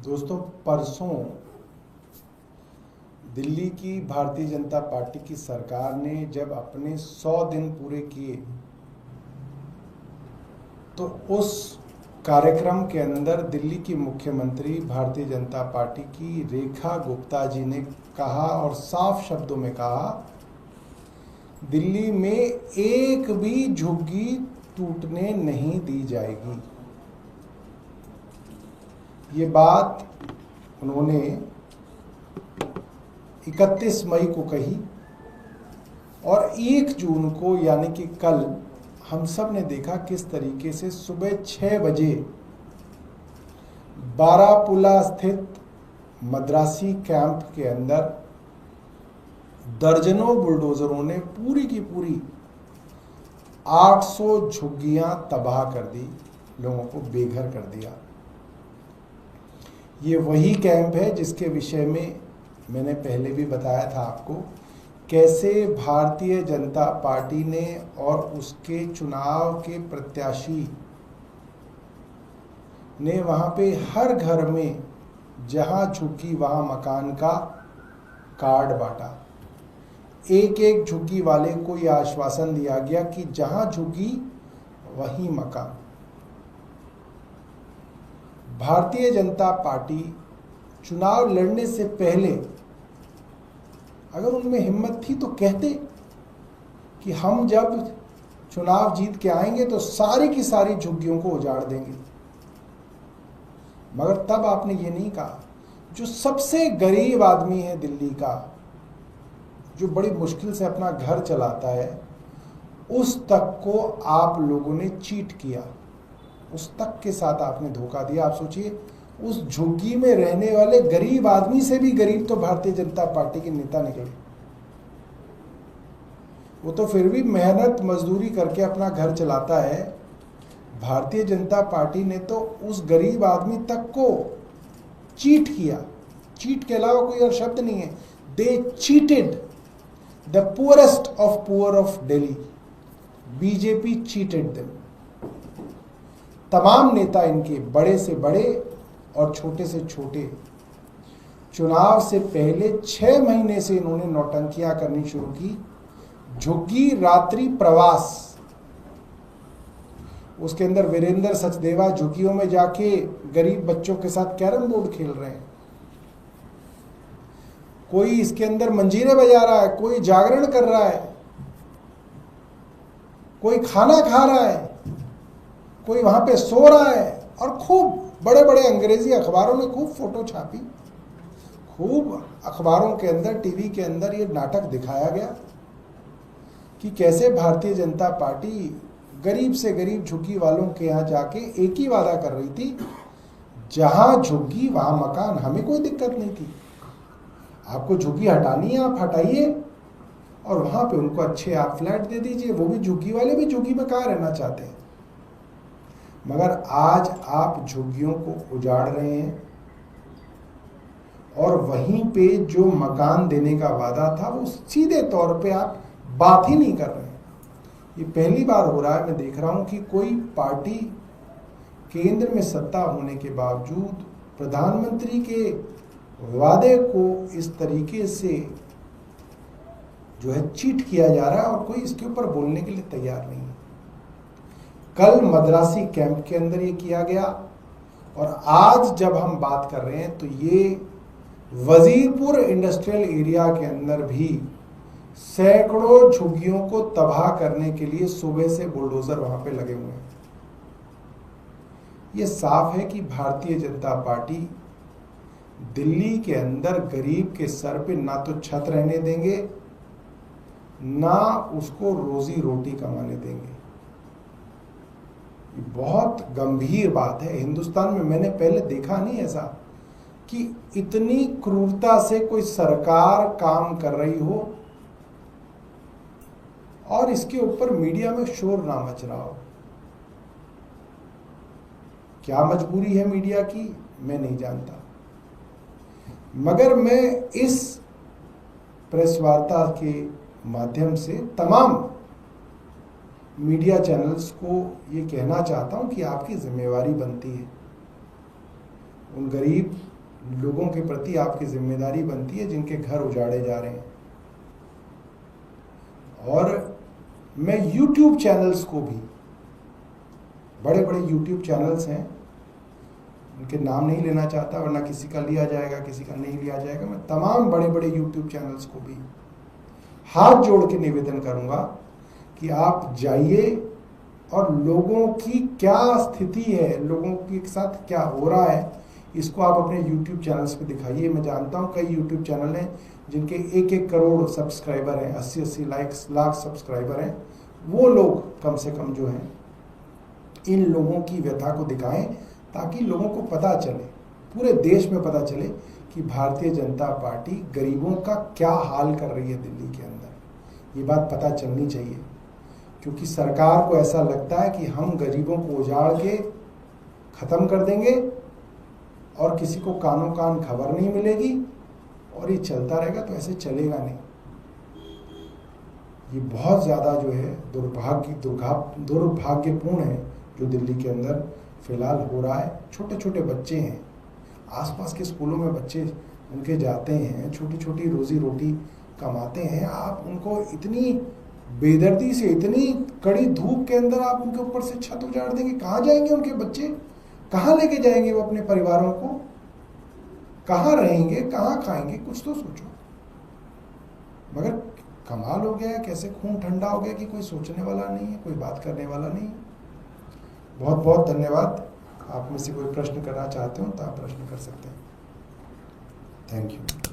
दोस्तों, परसों दिल्ली की भारतीय जनता पार्टी की सरकार ने जब अपने 100 दिन पूरे किए तो उस कार्यक्रम के अंदर दिल्ली की मुख्यमंत्री भारतीय जनता पार्टी की रेखा गुप्ता जी ने कहा और साफ शब्दों में कहा, दिल्ली में एक भी झुग्गी टूटने नहीं दी जाएगी। ये बात उन्होंने 31 मई को कही और 1 जून को यानी कि कल हम सब ने देखा किस तरीके से सुबह 6 बजे बारापुला स्थित मद्रासी कैंप के अंदर दर्जनों बुलडोजरों ने पूरी की पूरी 800 झुग्गियां तबाह कर दी, लोगों को बेघर कर दिया। ये वही कैंप है जिसके विषय में मैंने पहले भी बताया था आपको, कैसे भारतीय जनता पार्टी ने और उसके चुनाव के प्रत्याशी ने वहां पे हर घर में जहां झुग्गी वहां मकान का कार्ड बांटा। एक एक झुग्गी वाले को यह आश्वासन दिया गया कि जहां झुग्गी वहीं मकान। भारतीय जनता पार्टी चुनाव लड़ने से पहले अगर उनमें हिम्मत थी तो कहते कि हम जब चुनाव जीत के आएंगे तो सारी की सारी झुग्गियों को उजाड़ देंगे, मगर तब आपने ये नहीं कहा। जो सबसे गरीब आदमी है दिल्ली का, जो बड़ी मुश्किल से अपना घर चलाता है, उस तक को आप लोगों ने चीट किया, उस तक के साथ आपने धोखा दिया। आप सोचिए, उस झुग्गी में रहने वाले गरीब आदमी से भी गरीब तो भारतीय जनता पार्टी के नेता निकले। वो तो फिर भी मेहनत मजदूरी करके अपना घर चलाता है। भारतीय जनता पार्टी ने तो उस गरीब आदमी तक को चीट किया। चीट के अलावा कोई और शब्द नहीं है। They cheated the poorest of poor of Delhi. BJP cheated them. तमाम नेता इनके, बड़े से बड़े और छोटे से छोटे, चुनाव से पहले 6 महीने से इन्होंने नौटंकियां करनी शुरू की। झुग्गी रात्रि प्रवास, उसके अंदर वीरेंद्र सचदेवा झुग्गियों में जाके गरीब बच्चों के साथ कैरम बोर्ड खेल रहे हैं। कोई इसके अंदर मंजीरे बजा रहा है, कोई जागरण कर रहा है, कोई खाना खा रहा है, कोई वहां पे सो रहा है। और खूब बड़े बड़े अंग्रेजी अखबारों में खूब फोटो छापी, खूब अखबारों के अंदर, टीवी के अंदर ये नाटक दिखाया गया कि कैसे भारतीय जनता पार्टी गरीब से गरीब झुग्गी वालों के यहाँ जाके एक ही वादा कर रही थी, जहां झुग्गी वहां मकान। हमें कोई दिक्कत नहीं थी, आपको झुग्गी हटानी है आप हटाइए और वहां पे उनको अच्छे आप फ्लैट दे दीजिए। वो भी झुग्गी वाले भी झुग्गी में कहाँ रहना चाहते हैं। मगर आज आप झुग्गियों को उजाड़ रहे हैं और वहीं पे जो मकान देने का वादा था वो सीधे तौर पे आप बात ही नहीं कर रहे हैं। ये पहली बार हो रहा है, मैं देख रहा हूं कि कोई पार्टी केंद्र में सत्ता होने के बावजूद प्रधानमंत्री के वादे को इस तरीके से जो है चीट किया जा रहा है और कोई इसके ऊपर बोलने के लिए तैयार नहीं है। कल मद्रासी कैंप के अंदर ये किया गया और आज जब हम बात कर रहे हैं तो ये वजीरपुर इंडस्ट्रियल एरिया के अंदर भी सैकड़ों झुग्गियों को तबाह करने के लिए सुबह से बुलडोजर वहां पे लगे हुए हैं। ये साफ है कि भारतीय जनता पार्टी दिल्ली के अंदर गरीब के सर पे ना तो छत रहने देंगे, ना उसको रोजी रोटी कमाने देंगे। बहुत गंभीर बात है। हिंदुस्तान में मैंने पहले देखा नहीं ऐसा कि इतनी क्रूरता से कोई सरकार काम कर रही हो और इसके ऊपर मीडिया में शोर ना मच रहा हो। क्या मजबूरी है मीडिया की, मैं नहीं जानता, मगर मैं इस प्रेस वार्ता के माध्यम से तमाम मीडिया चैनल्स को ये कहना चाहता हूं कि आपकी जिम्मेवारी बनती है उन गरीब लोगों के प्रति आपकी जिम्मेदारी बनती है जिनके घर उजाड़े जा रहे हैं। और मैं YouTube चैनल्स को भी, बड़े बड़े YouTube चैनल्स हैं, उनके नाम नहीं लेना चाहता वरना किसी का लिया जाएगा किसी का नहीं लिया जाएगा, मैं तमाम बड़े बड़े YouTube चैनल्स को भी हाथ जोड़ के निवेदन करूंगा कि आप जाइए और लोगों की क्या स्थिति है, लोगों के साथ क्या हो रहा है, इसको आप अपने YouTube चैनल्स पे दिखाइए। मैं जानता हूँ कई YouTube चैनल हैं जिनके 1-1 करोड़ सब्सक्राइबर हैं, 80-80 लाख सब्सक्राइबर हैं। वो लोग कम से कम जो हैं इन लोगों की व्यथा को दिखाएं ताकि लोगों को पता चले, पूरे देश में पता चले कि भारतीय जनता पार्टी गरीबों का क्या हाल कर रही है दिल्ली के अंदर। ये बात पता चलनी चाहिए, क्योंकि सरकार को ऐसा लगता है कि हम गरीबों को उजाड़ के ख़त्म कर देंगे और किसी को कानों कान खबर नहीं मिलेगी और ये चलता रहेगा, तो ऐसे चलेगा नहीं। ये बहुत ज़्यादा जो है दुर्भाग्यपूर्ण है जो दिल्ली के अंदर फिलहाल हो रहा है। छोटे छोटे बच्चे हैं, आसपास के स्कूलों में बच्चे उनके जाते हैं, छोटी छोटी रोजी रोटी कमाते हैं, आप उनको इतनी बेदर्दी से, इतनी कड़ी धूप के अंदर आप उनके ऊपर से छत उजाड़ देंगे। कहाँ जाएंगे उनके बच्चे, कहाँ लेके जाएंगे वो अपने परिवारों को, कहाँ रहेंगे, कहाँ खाएंगे, कुछ तो सोचो। मगर कमाल हो गया है, कैसे खून ठंडा हो गया कि कोई सोचने वाला नहीं है, कोई बात करने वाला नहीं है। बहुत बहुत धन्यवाद। आप में से कोई प्रश्न करना चाहते हो तो आप प्रश्न कर सकते हैं। Thank you.